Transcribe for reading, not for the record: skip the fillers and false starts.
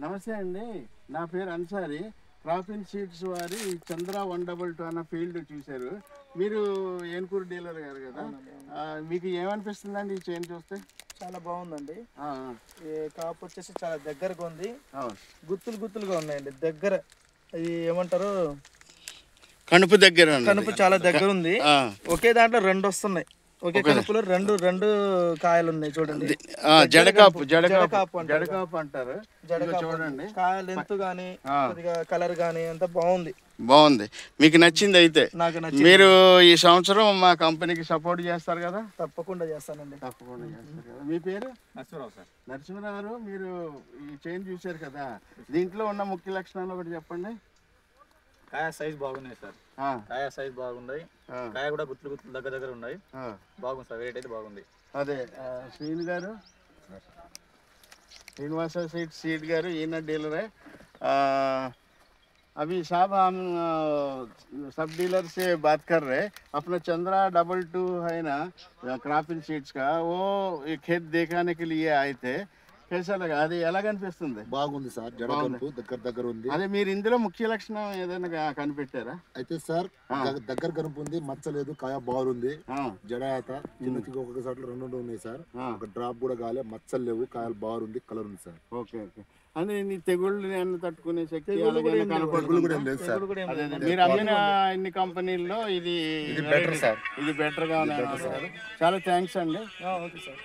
నమస్తే అండి, నా పేరు అన్సారీ. క్రాఫిన్ సీడ్స్ వారి చంద్ర 122 అన్న ఫీల్డ్ చూశారు. మీరు ఏనుకూరు డీలర్ గారు కదా, మీకు ఏమనిపిస్తుందండి ఈ చైన్ చూస్తే? చాలా బాగుందండి. కాపు వచ్చేసి చాలా దగ్గరగా ఉంది, గుత్తులు గుత్తులుగా ఉన్నాయండి. దగ్గర ఇది ఏమంటారు, కనుపు దగ్గర, కనుపు చాలా దగ్గర ఉంది. ఒకే దాంట్లో రెండు వస్తున్నాయి, ఒకే కనుపులో రెండు రెండు కాయలు ఉన్నాయి చూడండి. జడకాపు అంటారు. చూడండి, కాయ లెంత్ గానీ కలర్ గానీ అంతా బాగుంది. మీకు నచ్చింది అయితే? నాకు నచ్చింది. మీరు ఈ సంవత్సరం మా కంపెనీకి సపోర్ట్ చేస్తారు కదా? తప్పకుండా చేస్తానండి. తప్పకుండా చేస్తారు కదా. మీ పేరు? నరసింహరావు సార్. నరసింహరావు గారు, మీరు ఈ చైన్ చూశారు కదా, దీంట్లో ఉన్న ముఖ్య లక్షణాలు ఒకటి చెప్పండి. కాయ సైజ్ బాగున్నాయి సార్, కాయ సైజ్ బాగున్నాయి, కాయ కూడా గుత్తులు గుత్తులు దగ్గర దగ్గర ఉన్నాయి. బాగుంది సార్, వెయిట్ అయితే బాగుంది. అదే శ్రీని గారు, శ్రీనివాస సీడ్ గారు, ఈయన డీలరే. अभी साहब हम सब डीलर से बात कर रहे हैं. अपना चंद्रा 22 है ना क्रॉपिंग सीड्स का, वो खेत दिखाने के लिए आए थे. कैसा लगा? అది ఎలా కనిపిస్తుంది? బాగుంది సార్, జడకనుపు దగ్గర ఉంది. అదే మీరు ఇందులో ముఖ్య లక్షణం ఏదైనా కనిపెట్టారా? అయితే సార్ దగ్గర కనుపు ఉంది, మచ్చలేదు, కాయ బాగుంది, జడాత చిన్నకి ఒక్కొక్క సార్లు రెండు ఉన్నాయి సార్. ఒక డ్రాప్ కూడా కాలే, మచ్చలు లేవు, కాయలు బాగుంది, కలర్ ఉంది సార్. Okay okay. అంటే నీ తెగుళ్ళు తట్టుకునే శక్తి లేదు సార్. మీరు అమ్మిన ఇన్ని కంపెనీల్లో ఇది బెటర్ సార్, ఇది బెటర్గా ఉన్నాయి. చాలా థ్యాంక్స్ అండి. Okay sir.